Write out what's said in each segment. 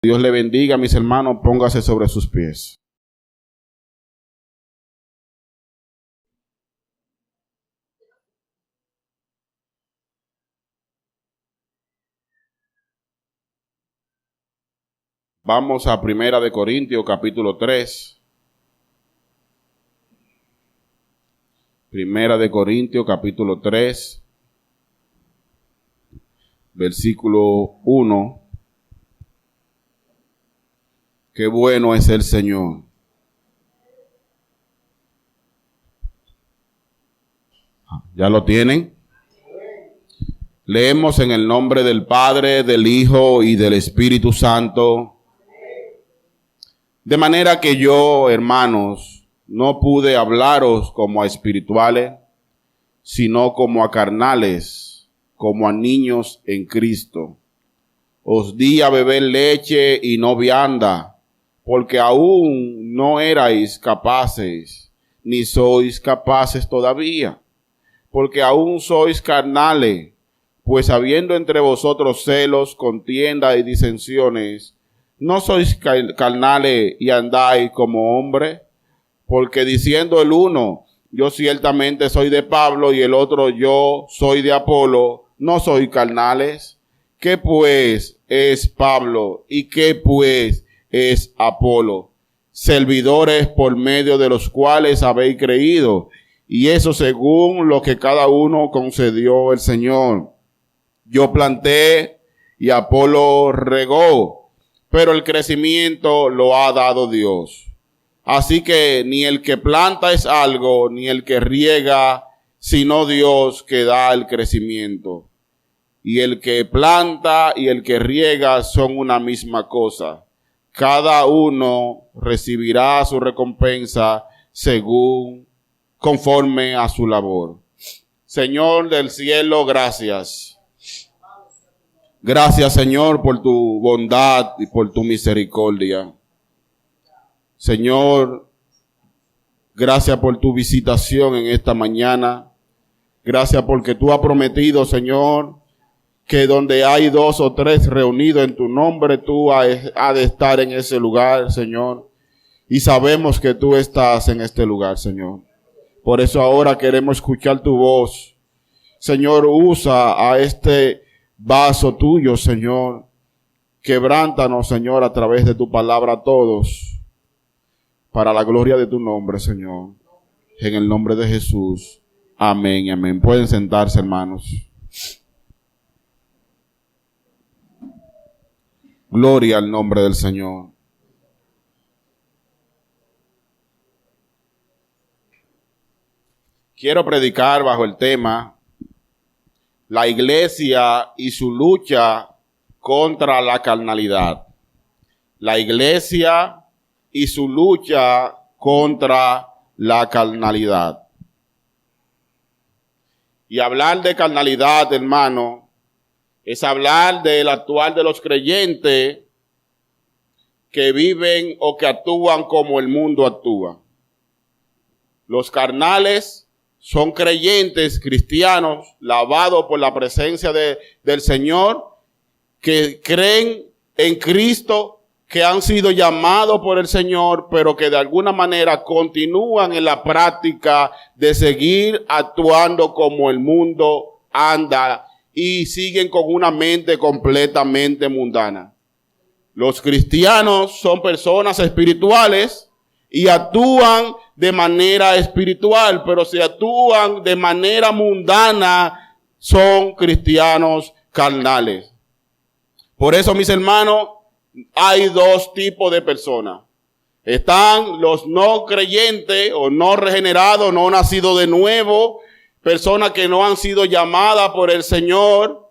Dios le bendiga, mis hermanos, póngase sobre sus pies. Vamos a Primera de Corintios, capítulo 3. Primera de Corintios, capítulo 3, versículo 1. Qué bueno es el Señor. ¿Ya lo tienen? Leemos en el nombre del Padre, del Hijo y del Espíritu Santo. De manera que yo, hermanos, no pude hablaros como a espirituales, sino como a carnales, como a niños en Cristo. Os di a beber leche y no vianda, porque aún no erais capaces, ni sois capaces todavía, porque aún sois carnales, pues habiendo entre vosotros celos, contienda y disensiones, ¿no sois carnales y andáis como hombres? Porque diciendo el uno, yo ciertamente soy de Pablo, y el otro, yo soy de Apolo, ¿no sois carnales? ¿Qué pues es Pablo y qué pues es Apolo? Servidores por medio de los cuales habéis creído, y eso según lo que cada uno concedió el Señor. Yo planté y Apolo regó, pero el crecimiento lo ha dado Dios. Así que ni el que planta es algo, ni el que riega, sino Dios que da el crecimiento. Y el que planta y el que riega son una misma cosa. Cada uno recibirá su recompensa conforme a su labor. Señor del cielo, gracias. Gracias, Señor, por tu bondad y por tu misericordia. Señor, gracias por tu visitación en esta mañana. Gracias porque tú has prometido, Señor, que donde hay 2 o 3 reunidos en tu nombre, tú has de estar en ese lugar, Señor. Y sabemos que tú estás en este lugar, Señor. Por eso ahora queremos escuchar tu voz. Señor, usa a este vaso tuyo, Señor. Quebrántanos, Señor, a través de tu palabra a todos. Para la gloria de tu nombre, Señor. En el nombre de Jesús. Amén y amén. Pueden sentarse, hermanos. Gloria al nombre del Señor. Quiero predicar bajo el tema la iglesia y su lucha contra la carnalidad. La iglesia y su lucha contra la carnalidad. Y hablar de carnalidad, hermano, es hablar del actual de los creyentes que viven o que actúan como el mundo actúa. Los carnales son creyentes cristianos lavados por la presencia del Señor, que creen en Cristo, que han sido llamados por el Señor, pero que de alguna manera continúan en la práctica de seguir actuando como el mundo anda y siguen con una mente completamente mundana. Los cristianos son personas espirituales y actúan de manera espiritual, pero si actúan de manera mundana, son cristianos carnales. Por eso, mis hermanos, hay 2 tipos de personas. Están los no creyentes o no regenerados, no nacidos de nuevo, personas que no han sido llamadas por el Señor,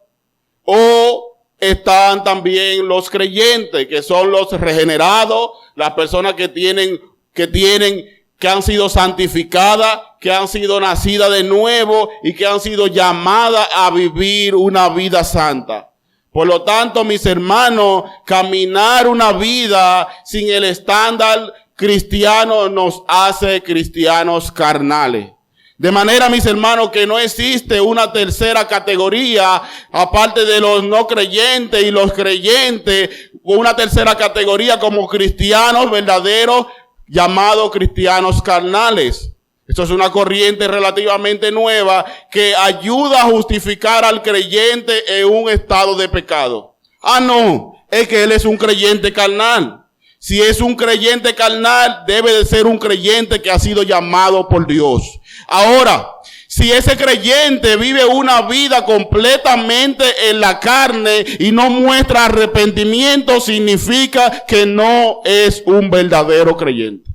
o están también los creyentes, que son los regenerados, las personas que han sido santificadas, que han sido nacidas de nuevo y que han sido llamadas a vivir una vida santa. Por lo tanto, mis hermanos, caminar una vida sin el estándar cristiano nos hace cristianos carnales. De manera, mis hermanos, que no existe una tercera categoría, aparte de los no creyentes y los creyentes, una tercera categoría como cristianos verdaderos, llamados cristianos carnales. Esto es una corriente relativamente nueva que ayuda a justificar al creyente en un estado de pecado. No, es que él es un creyente carnal. Si es un creyente carnal, debe de ser un creyente que ha sido llamado por Dios. Ahora, si ese creyente vive una vida completamente en la carne y no muestra arrepentimiento, significa que no es un verdadero creyente.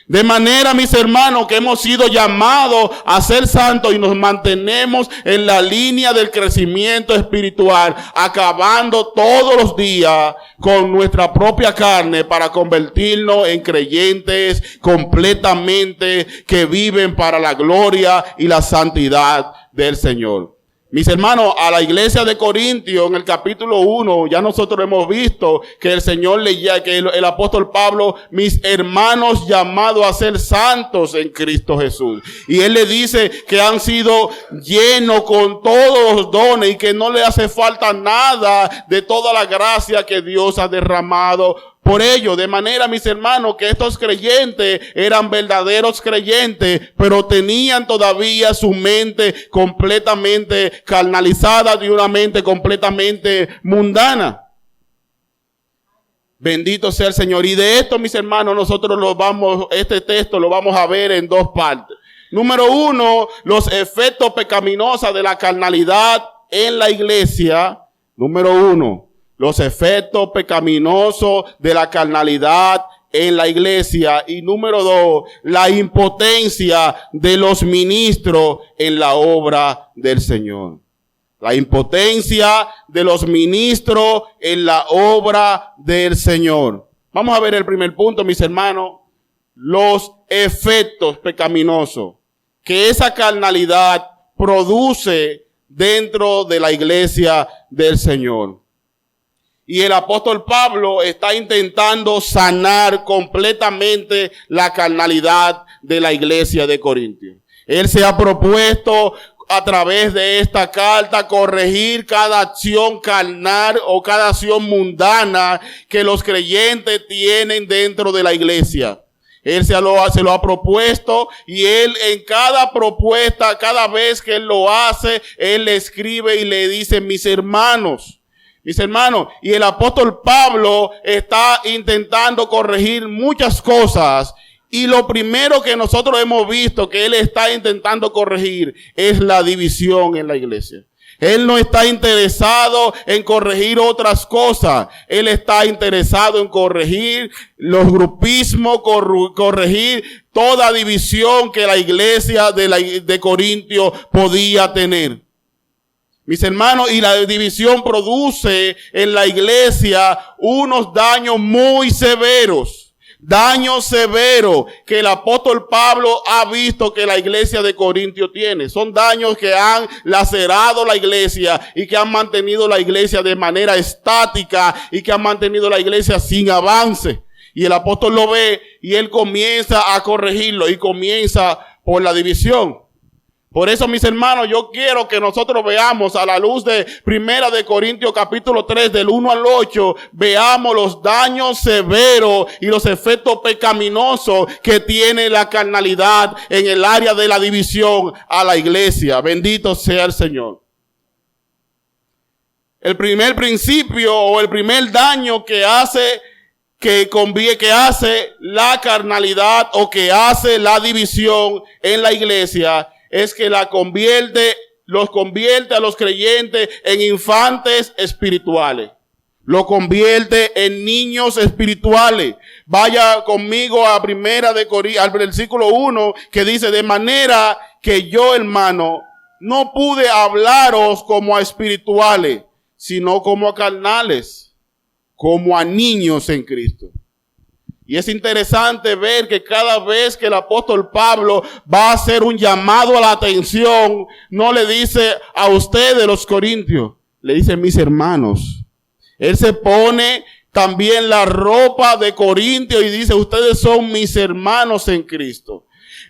De manera, mis hermanos, que hemos sido llamados a ser santos y nos mantenemos en la línea del crecimiento espiritual, acabando todos los días con nuestra propia carne para convertirnos en creyentes completamente que viven para la gloria y la santidad del Señor. Mis hermanos, a la iglesia de Corintios, en el capítulo 1, ya nosotros hemos visto que el Señor que el apóstol Pablo, mis hermanos llamados a ser santos en Cristo Jesús. Y él le dice que han sido llenos con todos los dones y que no le hace falta nada de toda la gracia que Dios ha derramado por ello. De manera, mis hermanos, que estos creyentes eran verdaderos creyentes, pero tenían todavía su mente completamente carnalizada, de una mente completamente mundana. Bendito sea el Señor. Y de esto, mis hermanos, nosotros este texto lo vamos a ver en dos partes. Número 1, los efectos pecaminosos de la carnalidad en la iglesia. Número 1. Los efectos pecaminosos de la carnalidad en la iglesia. Y número 2, la impotencia de los ministros en la obra del Señor. La impotencia de los ministros en la obra del Señor. Vamos a ver el primer punto, mis hermanos. Los efectos pecaminosos que esa carnalidad produce dentro de la iglesia del Señor. Y el apóstol Pablo está intentando sanar completamente la carnalidad de la iglesia de Corintios. Él se ha propuesto a través de esta carta corregir cada acción carnal o cada acción mundana que los creyentes tienen dentro de la iglesia. Él se lo ha propuesto y él en cada propuesta, cada vez que él lo hace, él le escribe y le dice, mis hermanos, y el apóstol Pablo está intentando corregir muchas cosas. Y lo primero que nosotros hemos visto que él está intentando corregir es la división en la iglesia. Él no está interesado en corregir otras cosas. Él está interesado en corregir los grupismos, corregir toda división que la iglesia de Corintios podía tener. Mis hermanos, y la división produce en la iglesia unos daños muy severos. Daños severos que el apóstol Pablo ha visto que la iglesia de Corintios tiene. Son daños que han lacerado la iglesia y que han mantenido la iglesia de manera estática y que han mantenido la iglesia sin avance. Y el apóstol lo ve y él comienza a corregirlo y comienza por la división. Por eso, mis hermanos, yo quiero que nosotros veamos a la luz de Primera de Corintios capítulo 3 del 1 al 8, veamos los daños severos y los efectos pecaminosos que tiene la carnalidad en el área de la división a la iglesia. Bendito sea el Señor. El primer principio o el primer daño que hace la carnalidad o que hace la división en la iglesia es que los convierte a los creyentes en infantes espirituales. Lo convierte en niños espirituales. Vaya conmigo a Primera de Corintios, al versículo 1, que dice, de manera que yo, hermano, no pude hablaros como a espirituales, sino como a carnales, como a niños en Cristo. Y es interesante ver que cada vez que el apóstol Pablo va a hacer un llamado a la atención, no le dice a ustedes los corintios, le dice mis hermanos. Él se pone también la ropa de Corintios y dice, ustedes son mis hermanos en Cristo.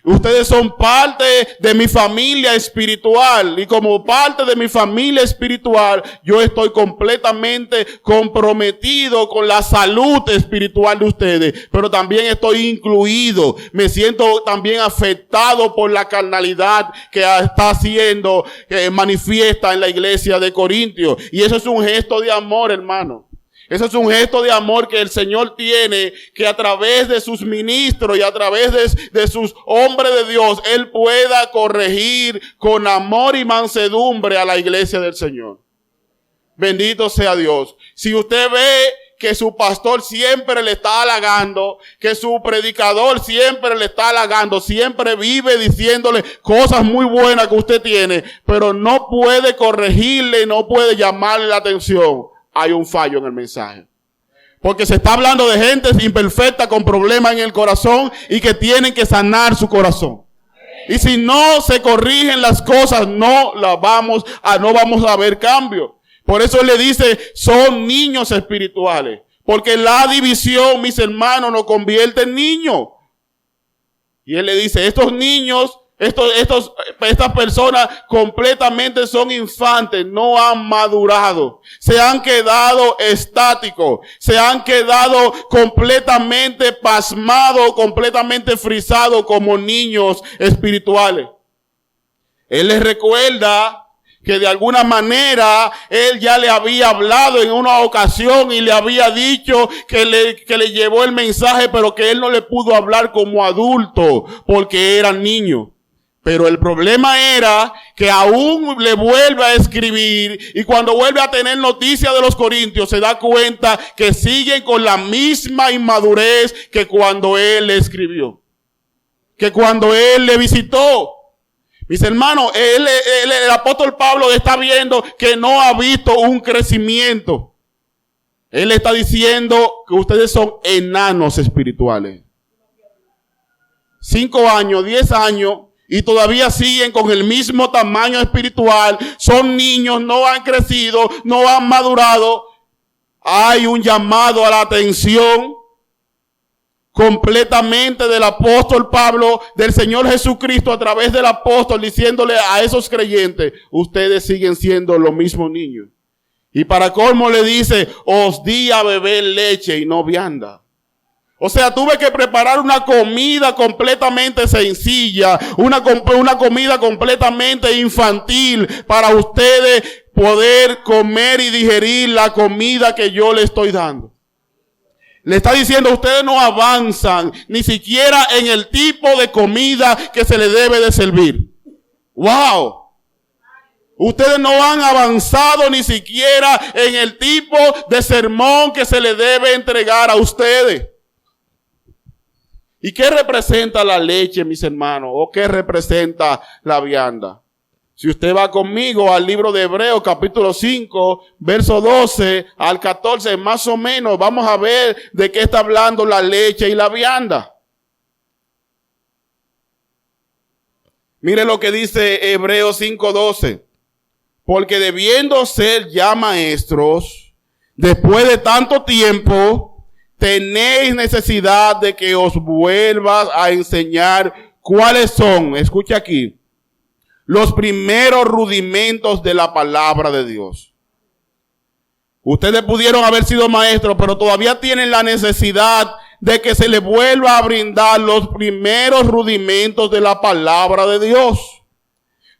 Ustedes son parte de mi familia espiritual y como parte de mi familia espiritual, yo estoy completamente comprometido con la salud espiritual de ustedes, pero también estoy incluido. Me siento también afectado por la carnalidad que está siendo manifiesta en la iglesia de Corintios. Y eso es un gesto de amor, hermano. Eso es un gesto de amor que el Señor tiene, que a través de sus ministros y a través de sus hombres de Dios, Él pueda corregir con amor y mansedumbre a la iglesia del Señor. Bendito sea Dios. Si usted ve que su pastor siempre le está halagando, que su predicador siempre le está halagando, siempre vive diciéndole cosas muy buenas que usted tiene, pero no puede corregirle, no puede llamarle la atención, hay un fallo en el mensaje. Porque se está hablando de gente imperfecta con problemas en el corazón y que tienen que sanar su corazón. Y si no se corrigen las cosas, no vamos a ver cambio. Por eso él le dice, son niños espirituales. Porque la división, mis hermanos, nos convierte en niños. Y él le dice, estos niños, estas personas completamente son infantes, no han madurado, se han quedado estáticos, se han quedado completamente pasmados, completamente frisados como niños espirituales. Él les recuerda que de alguna manera él ya le había hablado en una ocasión y le había dicho que le llevó el mensaje, pero que él no le pudo hablar como adulto porque eran niños. Pero el problema era que aún le vuelve a escribir y cuando vuelve a tener noticia de los corintios se da cuenta que siguen con la misma inmadurez que cuando él le escribió, que cuando él le visitó. Mis hermanos, el apóstol Pablo está viendo que no ha visto un crecimiento. Él está diciendo que ustedes son enanos espirituales. 5 años, 10 años. Y todavía siguen con el mismo tamaño espiritual. Son niños, no han crecido, no han madurado. Hay un llamado a la atención completamente del apóstol Pablo, del Señor Jesucristo a través del apóstol, diciéndole a esos creyentes, ustedes siguen siendo los mismos niños. Y para colmo le dice, os di a beber leche y no vianda. O sea, tuve que preparar una comida completamente sencilla, una comida completamente infantil para ustedes poder comer y digerir la comida que yo les estoy dando. Le está diciendo, ustedes no avanzan ni siquiera en el tipo de comida que se les debe de servir. ¡Wow! Ustedes no han avanzado ni siquiera en el tipo de sermón que se les debe entregar a ustedes. ¿Y qué representa la leche, mis hermanos? ¿O qué representa la vianda? Si usted va conmigo al libro de Hebreos, capítulo 5, verso 12 al 14, más o menos, vamos a ver de qué está hablando la leche y la vianda. Mire lo que dice Hebreos 5:12. Porque debiendo ser ya maestros, después de tanto tiempo, tenéis necesidad de que os vuelva a enseñar cuáles son, escucha aquí, los primeros rudimentos de la palabra de Dios. Ustedes pudieron haber sido maestros, pero todavía tienen la necesidad de que se les vuelva a brindar los primeros rudimentos de la palabra de Dios.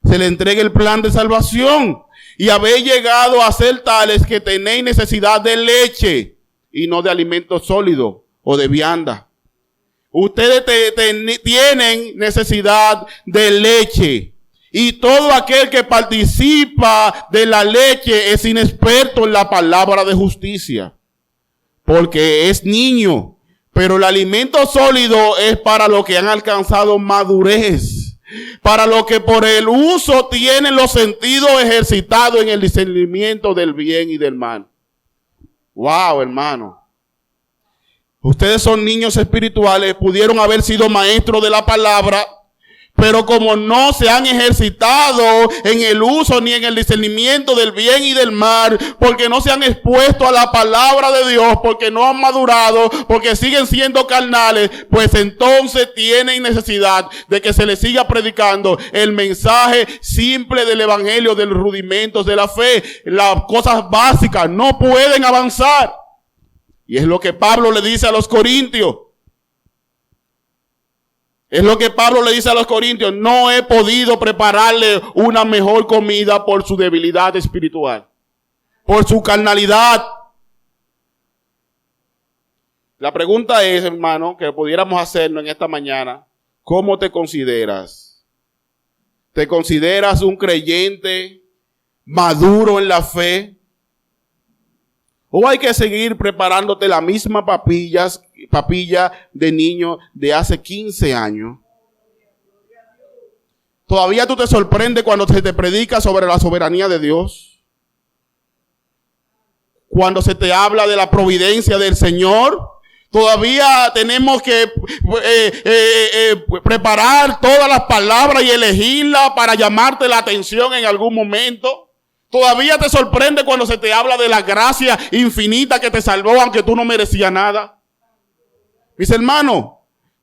Se les entregue el plan de salvación y habéis llegado a ser tales que tenéis necesidad de leche y no de alimento sólido o de vianda. Ustedes tienen necesidad de leche. Y todo aquel que participa de la leche es inexperto en la palabra de justicia. Porque es niño. Pero el alimento sólido es para los que han alcanzado madurez. Para los que por el uso tienen los sentidos ejercitados en el discernimiento del bien y del mal. Wow, hermano. Ustedes son niños espirituales, pudieron haber sido maestros de la palabra, Pero como no se han ejercitado en el uso ni en el discernimiento del bien y del mal, porque no se han expuesto a la palabra de Dios, porque no han madurado, porque siguen siendo carnales, pues entonces tienen necesidad de que se les siga predicando el mensaje simple del evangelio, de los rudimentos de la fe, las cosas básicas. No pueden avanzar. Y es lo que Pablo le dice a los corintios. Es lo que Pablo le dice a los corintios. No he podido prepararle una mejor comida por su debilidad espiritual, por su carnalidad. La pregunta es, hermano, que pudiéramos hacernos en esta mañana: ¿cómo te consideras? ¿Te consideras un creyente maduro en la fe? ¿O hay que seguir preparándote la misma papilla de niño de hace 15 años? ¿Todavía tú te sorprendes cuando se te predica sobre la soberanía de Dios? Cuando se te habla de la providencia del Señor. Todavía tenemos que preparar todas las palabras y elegirlas para llamarte la atención en algún momento. Todavía te sorprende cuando se te habla de la gracia infinita que te salvó aunque tú no merecías nada. Mis hermanos,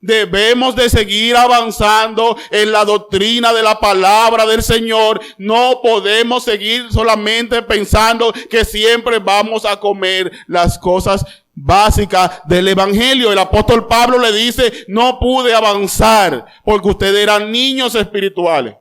debemos de seguir avanzando en la doctrina de la palabra del Señor. No podemos seguir solamente pensando que siempre vamos a comer las cosas básicas del evangelio. El apóstol Pablo le dice: no pude avanzar porque ustedes eran niños espirituales.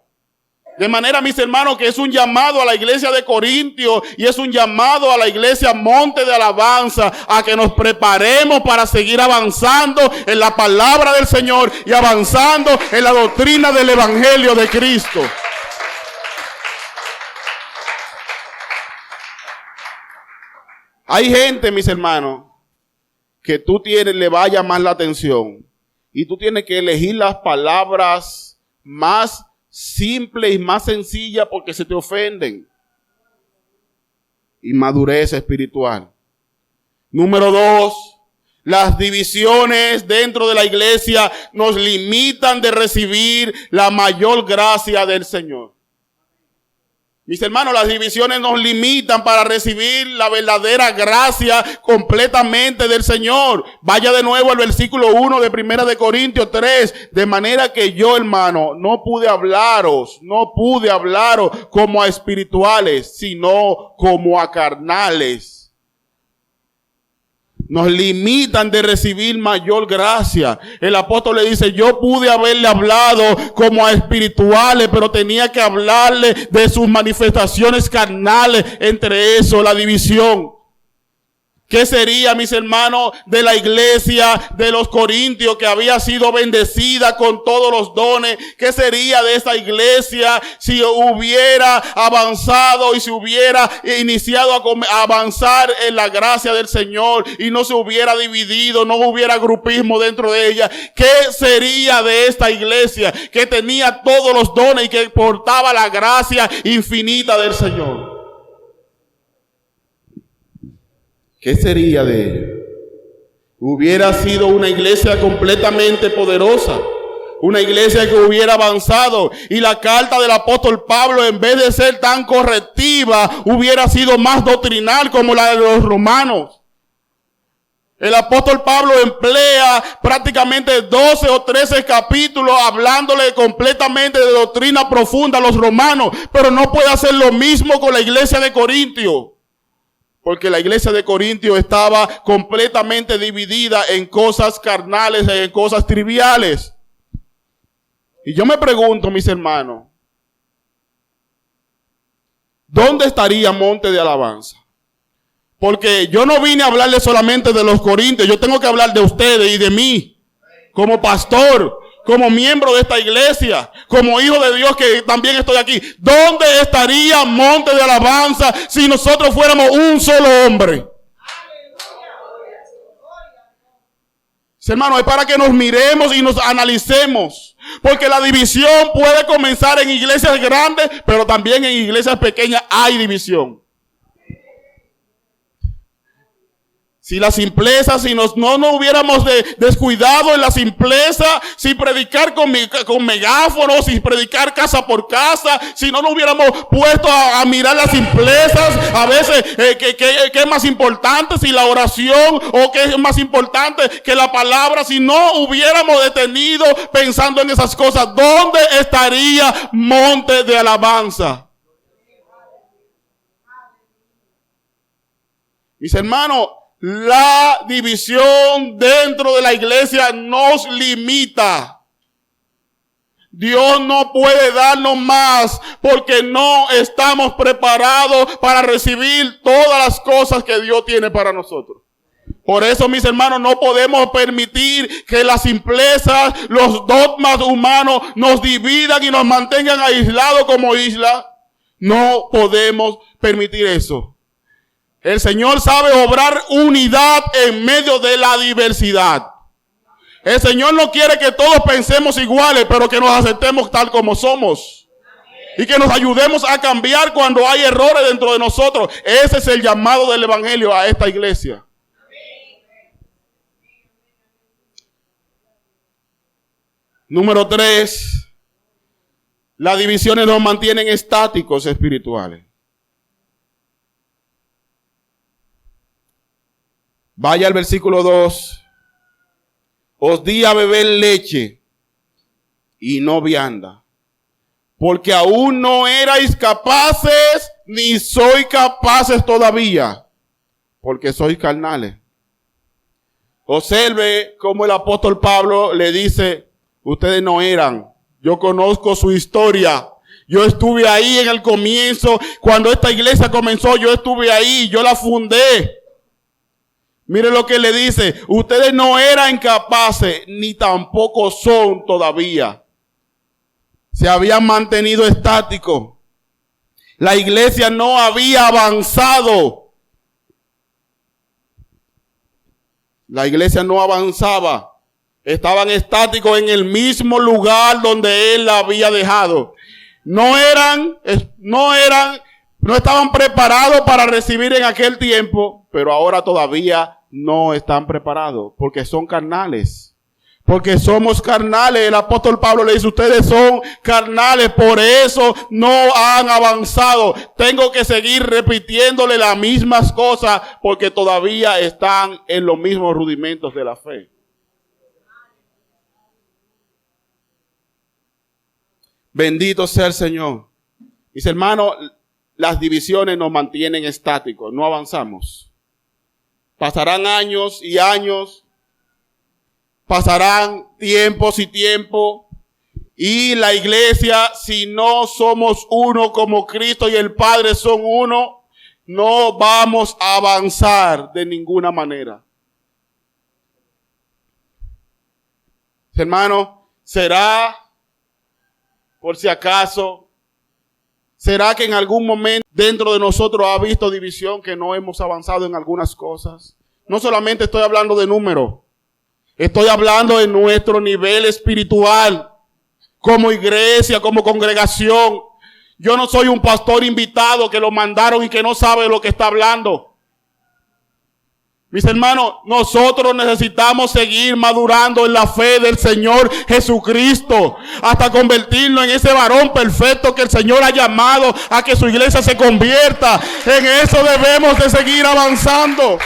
De manera, mis hermanos, que es un llamado a la iglesia de Corintios y es un llamado a la iglesia Monte de Alabanza a que nos preparemos para seguir avanzando en la palabra del Señor y avanzando en la doctrina del evangelio de Cristo. Hay gente, mis hermanos, que le va a llamar la atención y tú tienes que elegir las palabras más simple y más sencilla porque se te ofenden. Inmadurez espiritual. Número 2, las divisiones dentro de la iglesia nos limitan de recibir la mayor gracia del Señor. Mis hermanos, las divisiones nos limitan para recibir la verdadera gracia completamente del Señor. Vaya de nuevo al versículo 1 de 1 de Corintios 3. De manera que yo, hermano, no pude hablaros como a espirituales, sino como a carnales. Nos limitan de recibir mayor gracia. El apóstol le dice: yo pude haberle hablado como a espirituales, pero tenía que hablarle de sus manifestaciones carnales. Entre eso, la división. ¿Qué sería, mis hermanos, de la iglesia de los Corintios que había sido bendecida con todos los dones? ¿Qué sería de esta iglesia si hubiera avanzado y si hubiera iniciado a avanzar en la gracia del Señor y no se hubiera dividido, no hubiera grupismo dentro de ella? ¿Qué sería de esta iglesia que tenía todos los dones y que portaba la gracia infinita del Señor? ¿Qué sería de ella? Hubiera sido una iglesia completamente poderosa, una iglesia que hubiera avanzado, y la carta del apóstol Pablo, en vez de ser tan correctiva, hubiera sido más doctrinal como la de los romanos. El apóstol Pablo emplea prácticamente 12 o 13 capítulos hablándole completamente de doctrina profunda a los romanos, pero no puede hacer lo mismo con la iglesia de Corintios. Porque la iglesia de Corintios estaba completamente dividida en cosas carnales, en cosas triviales. Y yo me pregunto, mis hermanos, ¿dónde estaría Monte de Alabanza? Porque yo no vine a hablarles solamente de los corintios, yo tengo que hablar de ustedes y de mí, como pastor, como miembro de esta iglesia, como hijo de Dios que también estoy aquí. ¿Dónde estaría Monte de Alabanza si nosotros fuéramos un solo hombre? Hermanos, es para que nos miremos y nos analicemos. Porque la división puede comenzar en iglesias grandes, pero también en iglesias pequeñas hay división. Si la simpleza, si no nos hubiéramos descuidado en la simpleza, si predicar con megáfonos, si predicar casa por casa, si no nos hubiéramos puesto a mirar las simplezas, a veces, ¿qué es más importante? Si la oración, o qué es más importante que la palabra, si no hubiéramos detenido pensando en esas cosas, ¿dónde estaría monte de alabanza? Mis hermanos, la división dentro de la iglesia nos limita. Dios no puede darnos más porque no estamos preparados para recibir todas las cosas que Dios tiene para nosotros. Por eso, mis hermanos, no podemos permitir que la simpleza, los dogmas humanos nos dividan y nos mantengan aislados como isla. No podemos permitir eso. El Señor sabe obrar unidad en medio de la diversidad. El Señor no quiere que todos pensemos iguales, pero que nos aceptemos tal como somos. Y que nos ayudemos a cambiar cuando hay errores dentro de nosotros. Ese es el llamado del Evangelio a esta iglesia. Número 3. Las divisiones nos mantienen estáticos espirituales. Vaya al versículo 2. Os di a beber leche y no vianda, porque aún no erais capaces, ni sois capaces todavía, porque sois carnales. Observe cómo el apóstol Pablo le dice, ustedes no eran, yo conozco su historia. Yo estuve ahí en el comienzo, cuando esta iglesia comenzó, yo estuve ahí, yo la fundé. Mire lo que le dice, ustedes no eran capaces, ni tampoco son todavía. Se habían mantenido estáticos. La iglesia no había avanzado. La iglesia no avanzaba. Estaban estáticos en el mismo lugar donde él la había dejado. No estaban preparados para recibir en aquel tiempo, pero ahora todavía no están preparados, porque son carnales. Porque somos carnales. El apóstol Pablo le dice, ustedes son carnales, por eso no han avanzado. Tengo que seguir repitiéndole las mismas cosas, porque todavía están en los mismos rudimentos de la fe. Bendito sea el Señor. Mis hermanos, las divisiones nos mantienen estáticos, no avanzamos. Pasarán años y años, pasarán tiempos y tiempos, y la iglesia, si no somos uno como Cristo y el Padre son uno, no vamos a avanzar de ninguna manera. Hermano, ¿será, por si acaso, será que en algún momento dentro de nosotros ha visto división, que no hemos avanzado en algunas cosas? No solamente estoy hablando de números, estoy hablando de nuestro nivel espiritual, como iglesia, como congregación. Yo no soy un pastor invitado que lo mandaron y que no sabe de lo que está hablando. Mis hermanos, nosotros necesitamos seguir madurando en la fe del Señor Jesucristo hasta convertirnos en ese varón perfecto que el Señor ha llamado a que su iglesia se convierta. En eso debemos de seguir avanzando.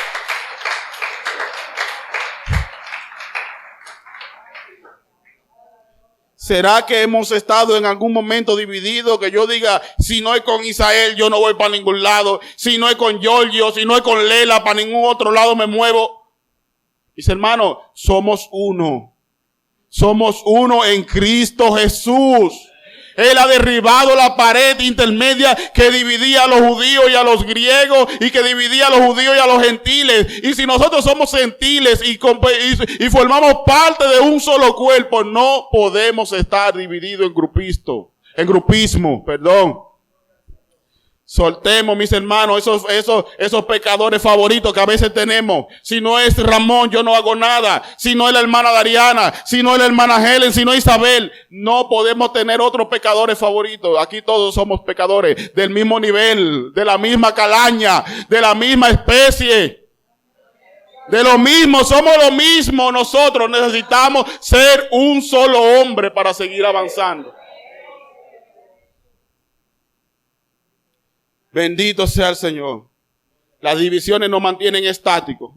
¿Será que hemos estado en algún momento divididos? Que yo diga, si no es con Isael, yo no voy para ningún lado. Si no es con Giorgio, si no es con Lela, para ningún otro lado me muevo. Mis hermanos, somos uno. Somos uno en Cristo Jesús. Él ha derribado la pared intermedia que dividía a los judíos y a los griegos, y que dividía a los judíos y a los gentiles. Y si nosotros somos gentiles y formamos parte de un solo cuerpo, no podemos estar divididos en grupismo. Soltemos, mis hermanos, esos pecadores favoritos que a veces tenemos. Si no es Ramón, yo no hago nada. Si no es la hermana Dariana, si no es la hermana Helen, si no es Isabel, no podemos tener otros pecadores favoritos. Aquí todos somos pecadores del mismo nivel, de la misma calaña, de la misma especie. De lo mismo, somos lo mismo nosotros. Necesitamos ser un solo hombre para seguir avanzando. Bendito sea el Señor. Las divisiones nos mantienen estáticos.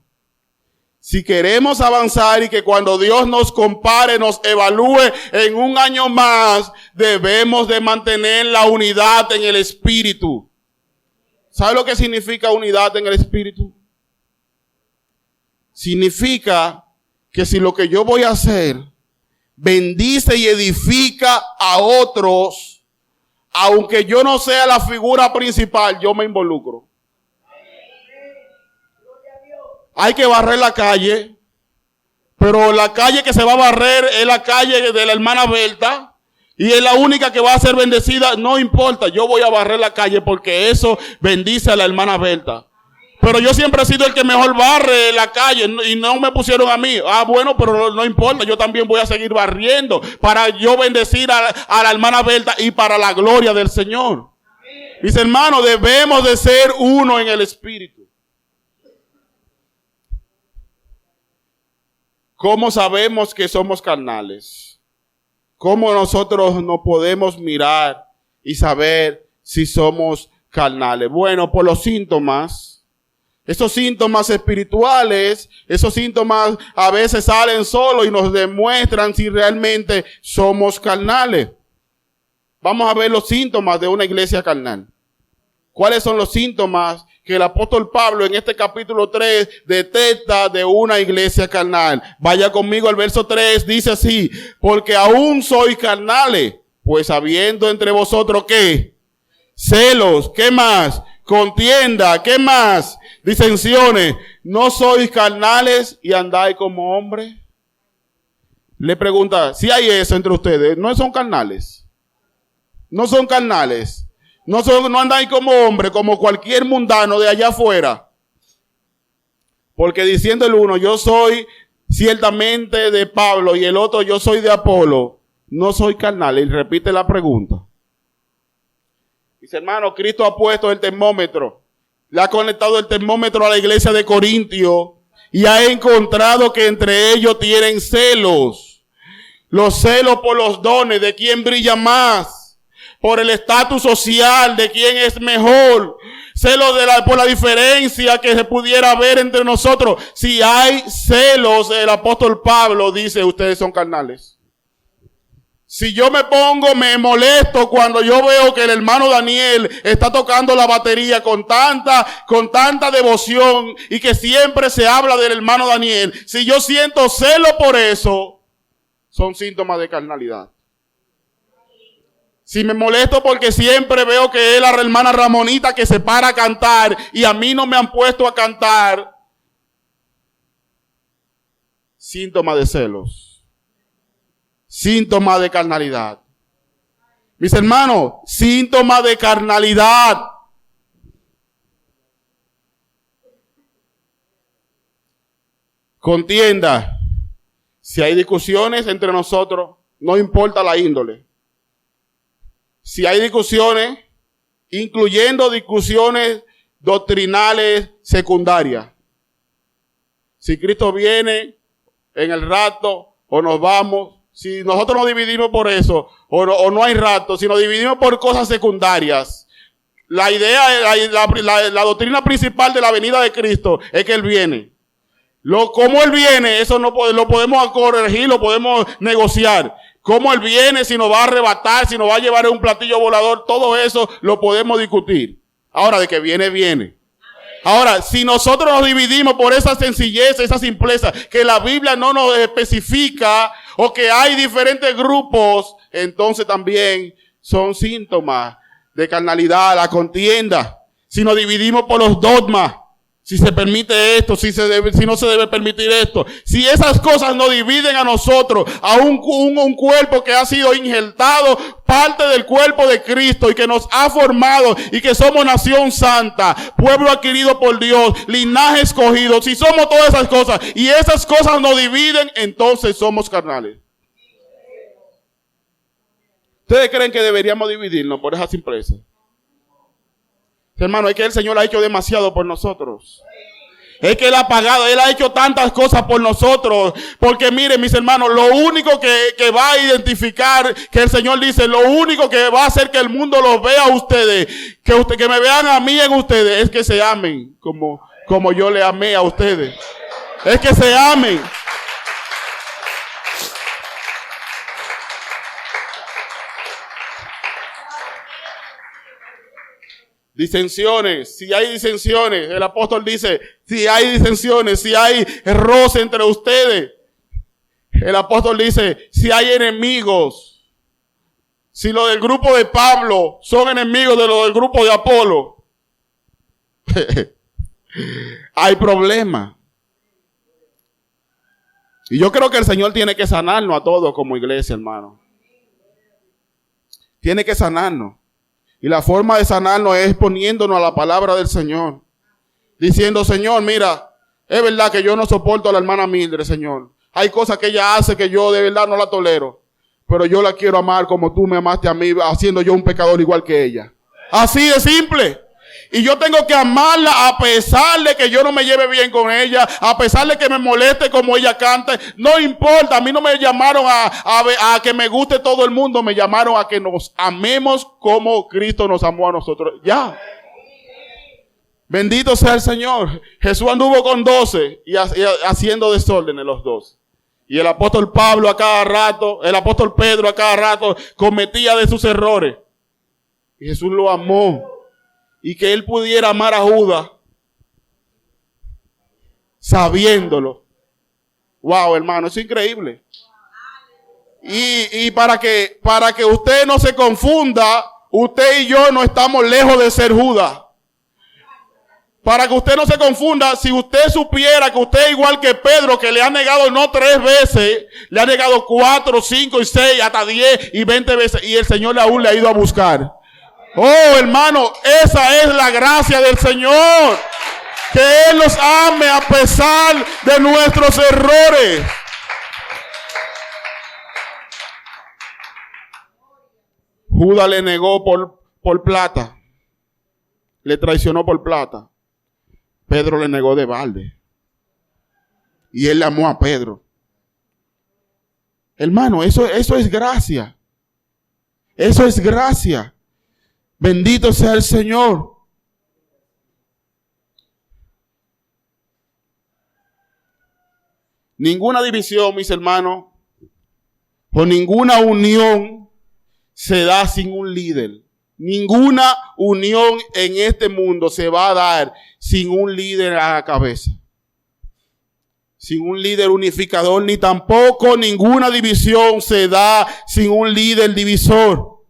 Si queremos avanzar y que cuando Dios nos compare, nos evalúe en un año más, debemos de mantener la unidad en el Espíritu. ¿Sabe lo que significa unidad en el Espíritu? Significa que si lo que yo voy a hacer bendice y edifica a otros, aunque yo no sea la figura principal, yo me involucro. Hay que barrer la calle, pero la calle que se va a barrer es la calle de la hermana Berta y es la única que va a ser bendecida. No importa, yo voy a barrer la calle porque eso bendice a la hermana Berta. Pero yo siempre he sido el que mejor barre la calle y no me pusieron a mí. Ah, bueno, pero no importa, yo también voy a seguir barriendo para yo bendecir a la hermana Berta y para la gloria del Señor. Mis hermanos, debemos de ser uno en el Espíritu. ¿Cómo sabemos que somos carnales? ¿Cómo nosotros no podemos mirar y saber si somos carnales? Bueno, por los síntomas. Esos síntomas espirituales, esos síntomas a veces salen solos y nos demuestran si realmente somos carnales. Vamos a ver los síntomas de una iglesia carnal. ¿Cuáles son los síntomas que el apóstol Pablo en este capítulo 3 detecta de una iglesia carnal? Vaya conmigo al verso 3, dice así: porque aún sois carnales, pues habiendo entre vosotros ¿qué? Celos, ¿qué más? Contienda, ¿qué más? Disensiones. ¿No sois carnales y andáis como hombres? Le pregunta, si hay eso entre ustedes, ¿no son carnales? No son carnales. No andáis como hombres, como cualquier mundano de allá afuera. Porque diciendo el uno, yo soy ciertamente de Pablo, y el otro, yo soy de Apolo, no soy carnal. Y repite la pregunta. Dice, hermano, Cristo ha puesto el termómetro. Le ha conectado el termómetro a la iglesia de Corintio y ha encontrado que entre ellos tienen celos. Los celos por los dones, de quién brilla más. Por el estatus social, de quién es mejor. Celos por la diferencia que se pudiera ver entre nosotros. Si hay celos, el apóstol Pablo dice, ustedes son carnales. Si yo me molesto cuando yo veo que el hermano Daniel está tocando la batería con tanta devoción y que siempre se habla del hermano Daniel. Si yo siento celo por eso, son síntomas de carnalidad. Si me molesto porque siempre veo que es la hermana Ramonita que se para a cantar y a mí no me han puesto a cantar, síntoma de celos, síntoma de carnalidad. Mis hermanos, síntoma de carnalidad. Contienda. Si hay discusiones entre nosotros, no importa la índole. Si hay discusiones, incluyendo discusiones doctrinales secundarias. Si Cristo viene en el rato o nos vamos, si nosotros nos dividimos por eso, o no hay rato, si nos dividimos por cosas secundarias. La idea, la doctrina principal de la venida de Cristo es que Él viene. Cómo Él viene, eso no lo podemos corregir, lo podemos negociar. Cómo Él viene, si nos va a arrebatar, si nos va a llevar en un platillo volador, todo eso lo podemos discutir. Ahora, de que viene, viene. Ahora, si nosotros nos dividimos por esa sencillez, esa simpleza, que la Biblia no nos especifica, o que hay diferentes grupos, entonces también son síntomas de carnalidad, la contienda. Si nos dividimos por los dogmas, si se permite esto, si no se debe permitir esto. Si esas cosas nos dividen a nosotros, a un cuerpo que ha sido injertado, parte del cuerpo de Cristo y que nos ha formado y que somos nación santa, pueblo adquirido por Dios, linaje escogido. Si somos todas esas cosas y esas cosas nos dividen, entonces somos carnales. ¿Ustedes creen que deberíamos dividirnos por esa simpleza? Hermano, es que el Señor ha hecho demasiado por nosotros. Es que Él ha pagado, Él ha hecho tantas cosas por nosotros. Porque miren, mis hermanos, lo único que va a identificar, que el Señor dice, lo único que va a hacer que el mundo los vea a ustedes, que me vean a mí en ustedes, es que se amen como yo le amé a ustedes. Es que se amen. Disensiones, si hay disensiones, el apóstol dice, si hay disensiones, si hay roce entre ustedes, el apóstol dice, si hay enemigos, si los del grupo de Pablo son enemigos de los del grupo de Apolo, hay problema. Y yo creo que el Señor tiene que sanarnos a todos como iglesia, hermano. Tiene que sanarnos. Y la forma de sanarnos es poniéndonos a la palabra del Señor. Diciendo, Señor, mira, es verdad que yo no soporto a la hermana Mildred, Señor. Hay cosas que ella hace que yo de verdad no la tolero. Pero yo la quiero amar como tú me amaste a mí, haciendo yo un pecador igual que ella. Así de simple. Y yo tengo que amarla a pesar de que yo no me lleve bien con ella, a pesar de que me moleste como ella canta. No importa, a mí no me llamaron a que me guste todo el mundo, me llamaron a que nos amemos como Cristo nos amó a nosotros. Ya. Bendito sea el Señor. Jesús anduvo con 12 y haciendo desórdenes los 12. Y el apóstol Pablo a cada rato, el apóstol Pedro a cada rato cometía de sus errores. Y Jesús lo amó. Y que él pudiera amar a Judas sabiéndolo. Wow, hermano, es increíble. Y para que usted no se confunda, usted y yo no estamos lejos de ser Judas. Para que usted no se confunda, si usted supiera que usted es igual que Pedro, que le ha negado no 3 veces, le ha negado 4, 5 y 6, hasta 10 y 20 veces, y el Señor aún le ha ido a buscar. Oh, hermano, esa es la gracia del Señor. Que Él nos ame a pesar de nuestros errores. Judas le negó por plata. Le traicionó por plata. Pedro le negó de balde. Y él le amó a Pedro. Hermano, eso es gracia. Eso es gracia. Bendito sea el Señor. Ninguna división, mis hermanos, o ninguna unión se da sin un líder. Ninguna unión en este mundo se va a dar sin un líder a la cabeza. Sin un líder unificador, ni tampoco ninguna división se da sin un líder divisor.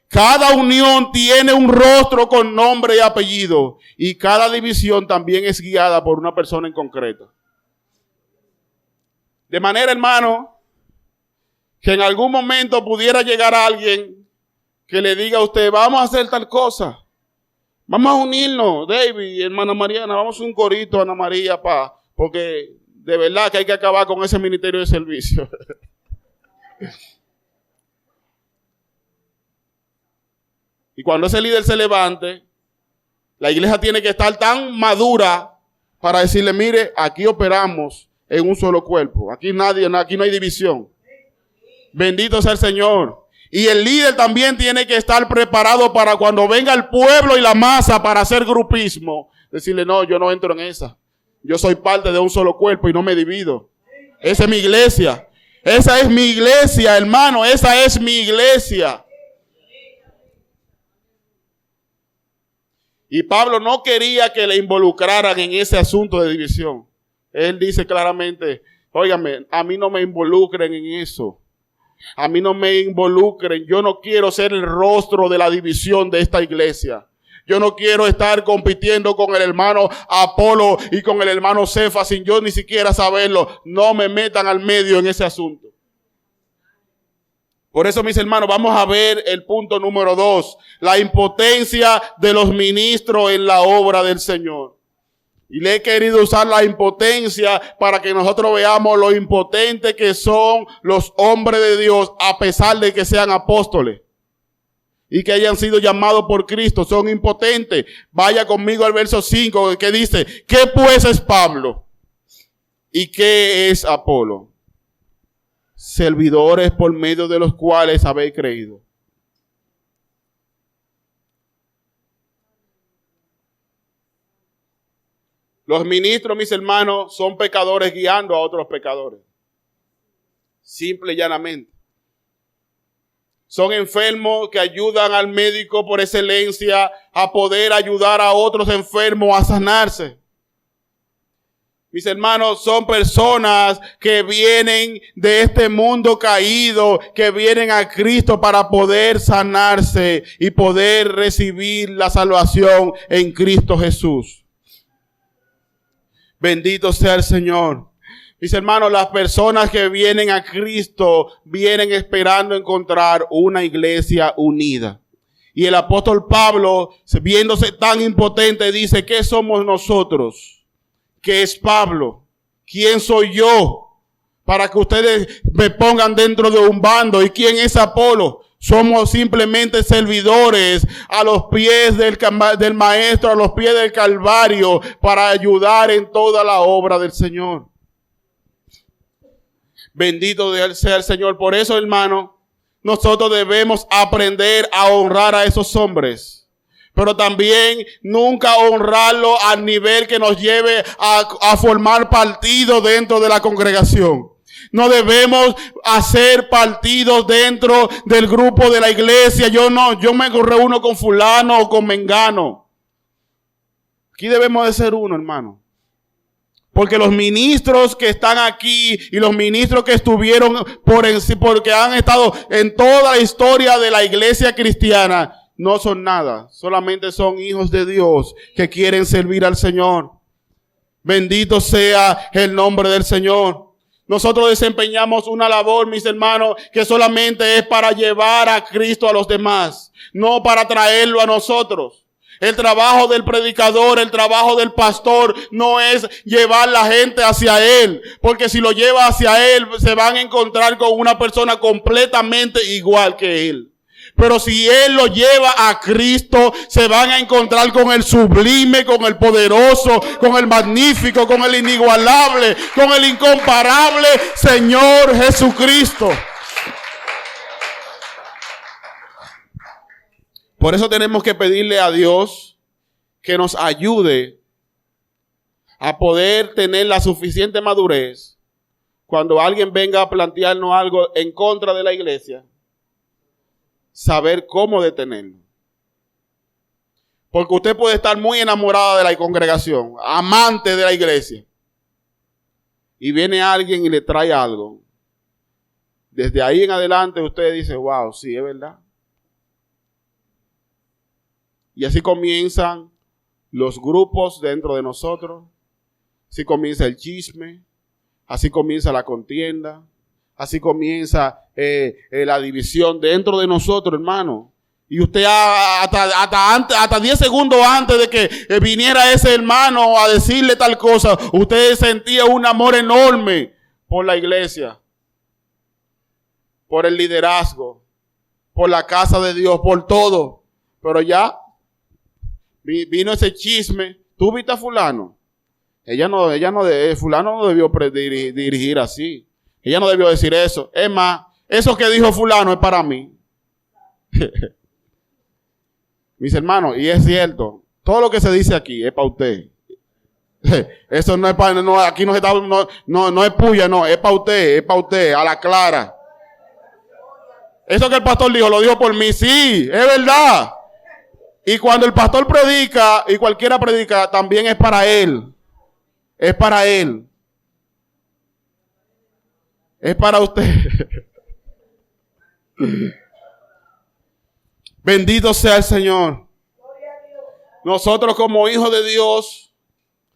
Cada unión tiene un rostro con nombre y apellido. Y cada división también es guiada por una persona en concreto. De manera, hermano, que en algún momento pudiera llegar alguien que le diga a usted, vamos a hacer tal cosa. Vamos a unirnos, David, hermana Mariana, vamos a hacer un corito, Ana María, porque de verdad que hay que acabar con ese ministerio de servicio. Y cuando ese líder se levante, la iglesia tiene que estar tan madura para decirle, mire, aquí operamos en un solo cuerpo. Aquí no hay división. Bendito sea el Señor. Y el líder también tiene que estar preparado para cuando venga el pueblo y la masa para hacer grupismo. Decirle, no, yo no entro en esa. Yo soy parte de un solo cuerpo y no me divido. Esa es mi iglesia. Esa es mi iglesia, hermano. Esa es mi iglesia. Y Pablo no quería que le involucraran en ese asunto de división. Él dice claramente, óigame, a mí no me involucren en eso. A mí no me involucren. Yo no quiero ser el rostro de la división de esta iglesia. Yo no quiero estar compitiendo con el hermano Apolo y con el hermano Cefas sin yo ni siquiera saberlo. No me metan al medio en ese asunto. Por eso, mis hermanos, vamos a ver el punto número 2. La impotencia de los ministros en la obra del Señor. Y le he querido usar la impotencia para que nosotros veamos lo impotentes que son los hombres de Dios a pesar de que sean apóstoles. y que hayan sido llamados por Cristo son impotentes. Vaya conmigo al verso 5 que dice, ¿qué pues es Pablo? ¿Y qué es Apolo? Servidores por medio de los cuales habéis creído. Los ministros, mis hermanos, son pecadores guiando a otros pecadores. Simple y llanamente. Son enfermos que ayudan al médico por excelencia a poder ayudar a otros enfermos a sanarse. Mis hermanos, son personas que vienen de este mundo caído, que vienen a Cristo para poder sanarse y poder recibir la salvación en Cristo Jesús. Bendito sea el Señor. Mis hermanos, las personas que vienen a Cristo vienen esperando encontrar una iglesia unida. Y el apóstol Pablo, viéndose tan impotente, dice, ¿qué somos nosotros? ¿Qué es Pablo? ¿Quién soy yo? Para que ustedes me pongan dentro de un bando. ¿Y quién es Apolo? Somos simplemente servidores a los pies del Maestro, a los pies del Calvario, para ayudar en toda la obra del Señor. Bendito sea el Señor. Por eso, hermano, nosotros debemos aprender a honrar a esos hombres. Pero también nunca honrarlo al nivel que nos lleve a formar partido dentro de la congregación. No debemos hacer partidos dentro del grupo de la iglesia. Yo me reúno con fulano o con mengano. Aquí debemos de ser uno, hermano. Porque los ministros que están aquí y los ministros que estuvieron porque han estado en toda la historia de la iglesia cristiana, no son nada. Solamente son hijos de Dios que quieren servir al Señor. Bendito sea el nombre del Señor. Nosotros desempeñamos una labor, mis hermanos, que solamente es para llevar a Cristo a los demás, no para traerlo a nosotros. El trabajo del predicador, el trabajo del pastor no es llevar la gente hacia Él, porque si lo lleva hacia Él se van a encontrar con una persona completamente igual que Él. Pero si Él lo lleva a Cristo, se van a encontrar con el sublime, con el poderoso, con el magnífico, con el inigualable, con el incomparable Señor Jesucristo. Por eso tenemos que pedirle a Dios que nos ayude a poder tener la suficiente madurez cuando alguien venga a plantearnos algo en contra de la iglesia, saber cómo detenerlo. Porque usted puede estar muy enamorada de la congregación, amante de la iglesia, y viene alguien y le trae algo. Desde ahí en adelante usted dice, wow, sí, es verdad. Y así comienzan los grupos dentro de nosotros, así comienza el chisme, así comienza la contienda, así comienza la división dentro de nosotros, hermano. Y usted hasta 10 segundos antes de que viniera ese hermano a decirle tal cosa, usted sentía un amor enorme por la iglesia, por el liderazgo, por la casa de Dios, por todo. Pero ya vino ese chisme. ¿Tú viste a fulano? Fulano no debió dirigir así. Ella no debió decir eso. Es más, eso que dijo fulano es para mí. Mis hermanos, y es cierto, todo lo que se dice aquí es para usted. Eso no es para, aquí no es puya, no, es para usted, a la clara. Eso que el pastor dijo, lo dijo por mí, sí, es verdad. Y cuando el pastor predica, y cualquiera predica, también es para él. Es para él. Es para usted. Bendito sea el Señor. Nosotros como hijos de Dios,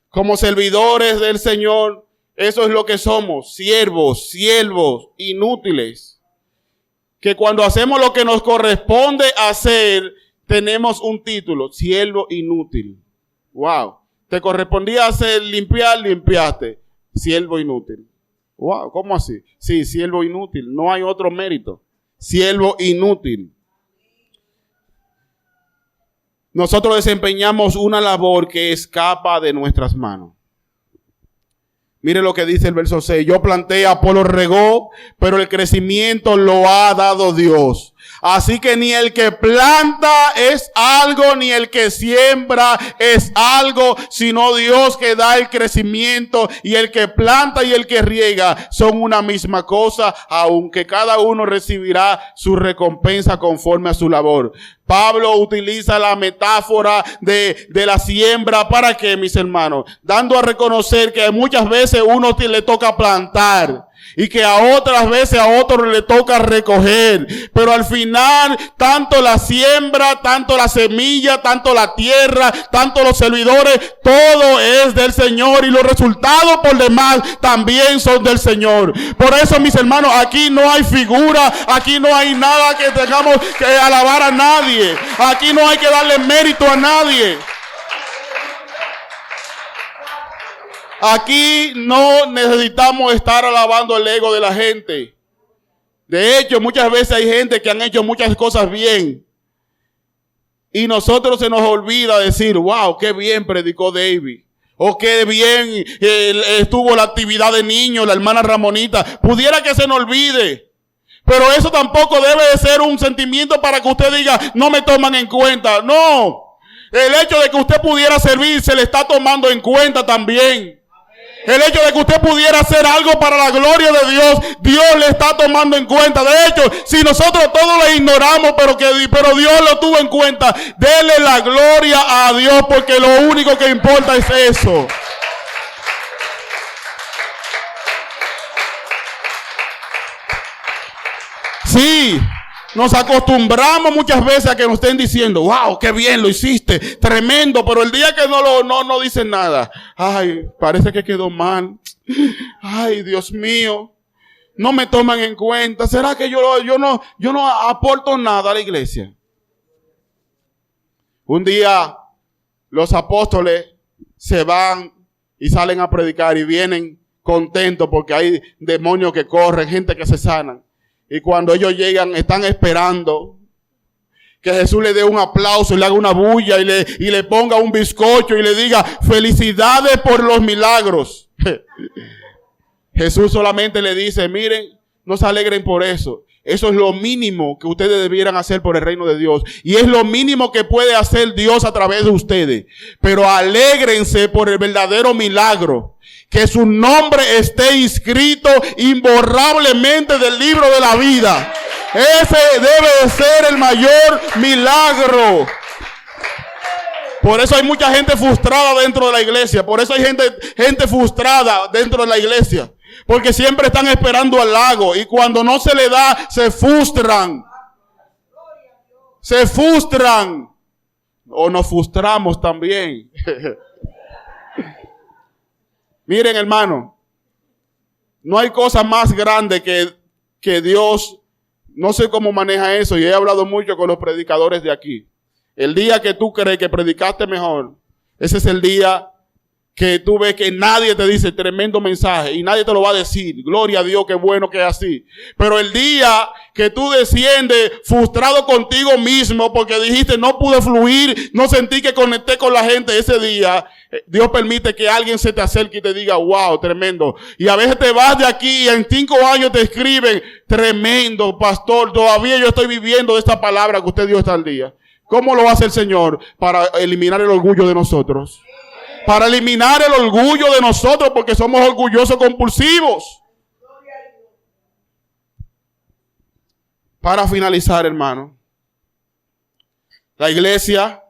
como servidores del Señor, eso es lo que somos, siervos inútiles. Que cuando hacemos lo que nos corresponde hacer, tenemos un título, siervo inútil. Wow. Te correspondía hacer limpiar, limpiaste. Siervo inútil. Wow, ¿cómo así? Sí, siervo inútil. No hay otro mérito. Siervo inútil. nosotros desempeñamos una labor que escapa de nuestras manos. Mire lo que dice el verso 6. Yo planté, Apolo regó, pero el crecimiento lo ha dado Dios. Así que ni el que planta es algo, ni el que siembra es algo, sino Dios que da el crecimiento. Y el que planta y el que riega son una misma cosa, aunque cada uno recibirá su recompensa conforme a su labor. Pablo utiliza la metáfora de la siembra. ¿Para qué, mis hermanos? Dando a reconocer que muchas veces uno le toca plantar y que a otras veces a otro le toca recoger. Pero al final, tanto la siembra, tanto la semilla, tanto la tierra, tanto los servidores, todo es del Señor y los resultados por demás también son del Señor. Por eso, mis hermanos, aquí no hay figura, aquí no hay nada que tengamos que alabar a nadie. Aquí no hay que darle mérito a nadie. Aquí no necesitamos estar alabando el ego de la gente. De hecho, muchas veces hay gente que han hecho muchas cosas bien. Y nosotros se nos olvida decir, wow, qué bien predicó David. O qué bien estuvo la actividad de niños, la hermana Ramonita. Pudiera que se nos olvide. Pero eso tampoco debe de ser un sentimiento para que usted diga, no me toman en cuenta. No. El hecho de que usted pudiera servir se le está tomando en cuenta también. El hecho de que usted pudiera hacer algo para la gloria de Dios, Dios le está tomando en cuenta. De hecho, si nosotros todos le ignoramos, pero Dios lo tuvo en cuenta, dele la gloria a Dios, porque lo único que importa es eso. Sí. Nos acostumbramos muchas veces a que nos estén diciendo, wow, qué bien lo hiciste, tremendo, pero el día que no dicen nada, ay, parece que quedó mal, ay, Dios mío, no me toman en cuenta, ¿será que yo no aporto nada a la iglesia? Un día los apóstoles se van y salen a predicar y vienen contentos porque hay demonios que corren, gente que se sanan. Y cuando ellos llegan, están esperando que Jesús le dé un aplauso y le haga una bulla y le ponga un bizcocho y le diga, felicidades por los milagros. Jesús solamente le dice, miren, no se alegren por eso. Eso es lo mínimo que ustedes debieran hacer por el reino de Dios. Y es lo mínimo que puede hacer Dios a través de ustedes. Pero alégrense por el verdadero milagro. Que su nombre esté inscrito imborrablemente del libro de la vida. Ese debe de ser el mayor milagro. Por eso hay mucha gente frustrada dentro de la iglesia. Por eso hay gente frustrada dentro de la iglesia. Porque siempre están esperando halago. Y cuando no se le da, se frustran. Se frustran. O nos frustramos también. Miren, hermano, no hay cosa más grande que Dios. No sé cómo maneja eso y he hablado mucho con los predicadores de aquí. El día que tú crees que predicaste mejor, ese es el día que tú ves que nadie te dice tremendo mensaje y nadie te lo va a decir. Gloria a Dios, qué bueno que es así. Pero el día que tú desciendes frustrado contigo mismo porque dijiste no pude fluir, no sentí que conecté con la gente ese día, Dios permite que alguien se te acerque y te diga, wow, tremendo. Y a veces te vas de aquí y en 5 años te escriben, tremendo, pastor, todavía yo estoy viviendo de esta palabra que usted dio hasta el día. ¿Cómo lo hace el Señor? Para eliminar el orgullo de nosotros. Para eliminar el orgullo de nosotros porque somos orgullosos compulsivos. Para finalizar, hermano, la iglesia,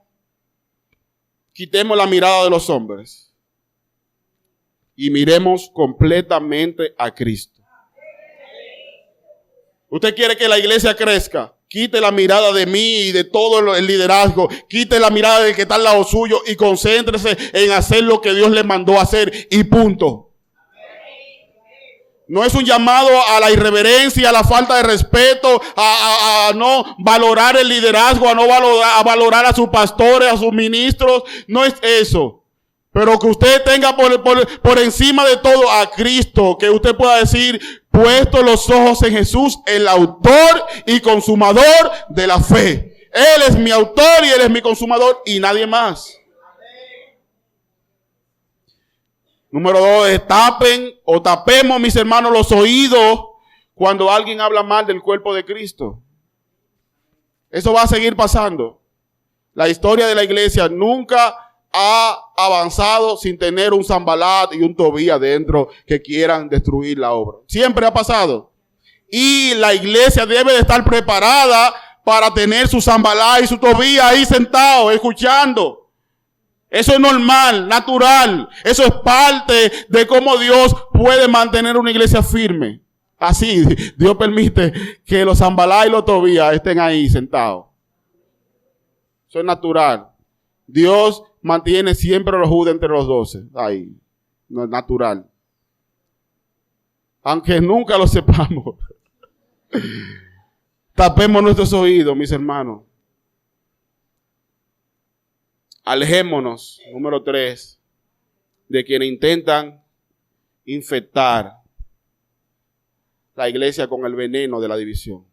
quitemos la mirada de los hombres y miremos completamente a Cristo. ¿Usted quiere que la iglesia crezca? Quite la mirada de mí y de todo el liderazgo. Quite la mirada del que está al lado suyo y concéntrese en hacer lo que Dios le mandó a hacer y punto. No es un llamado a la irreverencia, a la falta de respeto, a no valorar el liderazgo, a no valorar a sus pastores, a sus ministros. No es eso. Pero que usted tenga por encima de todo a Cristo, que usted pueda decir, puesto los ojos en Jesús, el autor y consumador de la fe. Él es mi autor y Él es mi consumador y nadie más. Número 2, tapemos, mis hermanos, los oídos cuando alguien habla mal del cuerpo de Cristo. Eso va a seguir pasando. La historia de la iglesia nunca ha avanzado sin tener un Sanbalat y un Tobías dentro que quieran destruir la obra. Siempre ha pasado. Y la iglesia debe de estar preparada para tener su Sanbalat y su Tobías ahí sentados, escuchando. Eso es normal, natural. Eso es parte de cómo Dios puede mantener una iglesia firme. Así, Dios permite que los Sanbalat y los Tobías estén ahí sentados. Eso es natural. Dios mantiene siempre a los judíos entre los 12. Ahí. No es natural. Aunque nunca lo sepamos. Tapemos nuestros oídos, mis hermanos. Alejémonos, número 3, de quienes intentan infectar la iglesia con el veneno de la división.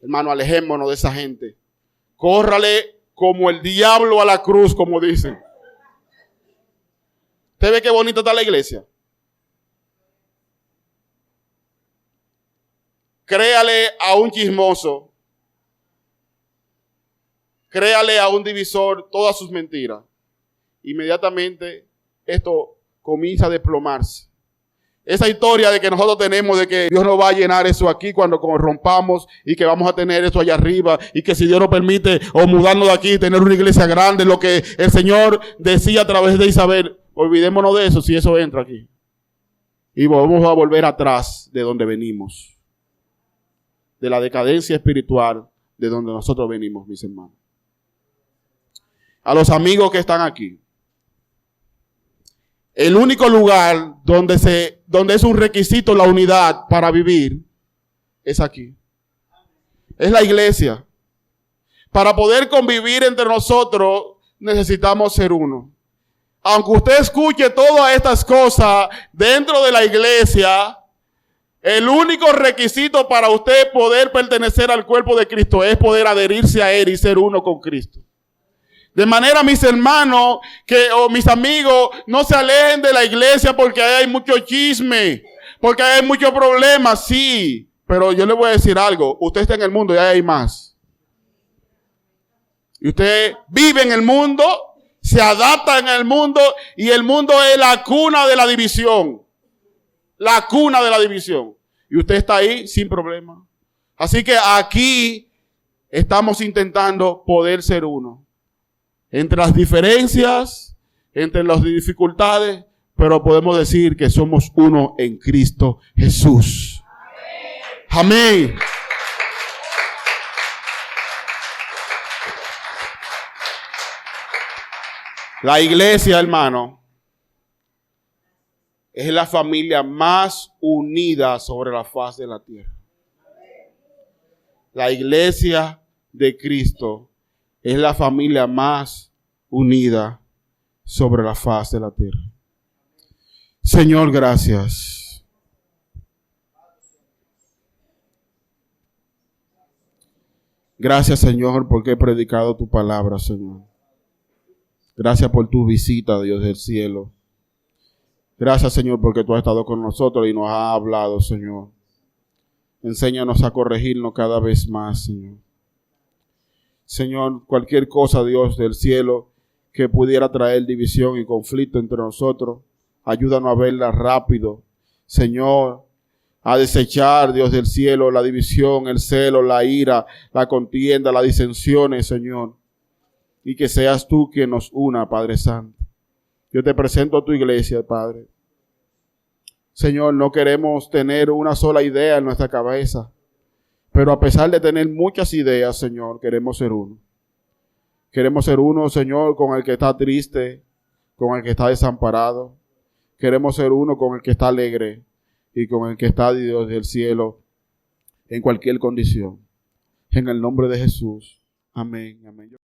Hermano, alejémonos de esa gente. Córrale como el diablo a la cruz, como dicen. ¿Usted ve qué bonita está la iglesia? Créale a un chismoso. Créale a un divisor todas sus mentiras. Inmediatamente esto comienza a desplomarse. Esa historia de que nosotros tenemos de que Dios nos va a llenar eso aquí cuando rompamos y que vamos a tener eso allá arriba y que si Dios nos permite o mudarnos de aquí, tener una iglesia grande, lo que el Señor decía a través de Isabel, olvidémonos de eso si eso entra aquí. Y vamos a volver atrás de donde venimos. De la decadencia espiritual de donde nosotros venimos, mis hermanos. A los amigos que están aquí. El único lugar donde es un requisito la unidad para vivir es aquí. Es la iglesia. Para poder convivir entre nosotros necesitamos ser uno. Aunque usted escuche todas estas cosas dentro de la iglesia, el único requisito para usted poder pertenecer al cuerpo de Cristo es poder adherirse a Él y ser uno con Cristo. De manera, mis hermanos, mis amigos, no se alejen de la iglesia porque ahí hay mucho chisme, porque hay muchos problemas, sí. Pero yo le voy a decir algo, usted está en el mundo y ahí hay más. Y usted vive en el mundo, se adapta en el mundo y el mundo es la cuna de la división. La cuna de la división. Y usted está ahí sin problema. Así que aquí estamos intentando poder ser uno. Entre las diferencias, entre las dificultades, pero podemos decir que somos uno en Cristo Jesús. Amén. La iglesia, hermano, es la familia más unida sobre la faz de la tierra. La iglesia de Cristo es la familia más unida sobre la faz de la tierra. Señor, gracias. Gracias, Señor, porque he predicado tu palabra, Señor. Gracias por tu visita, Dios del cielo. Gracias, Señor, porque tú has estado con nosotros y nos has hablado, Señor. Enséñanos a corregirnos cada vez más, Señor. Señor, cualquier cosa, Dios del cielo, que pudiera traer división y conflicto entre nosotros, ayúdanos a verla rápido. Señor, a desechar, Dios del cielo, la división, el celo, la ira, la contienda, las disensiones, Señor. Y que seas tú quien nos una, Padre Santo. Yo te presento a tu iglesia, Padre. Señor, no queremos tener una sola idea en nuestra cabeza. Pero a pesar de tener muchas ideas, Señor, queremos ser uno. Queremos ser uno, Señor, con el que está triste, con el que está desamparado. Queremos ser uno con el que está alegre y con el que está, Dios del cielo, en cualquier condición. En el nombre de Jesús. Amén. Amén.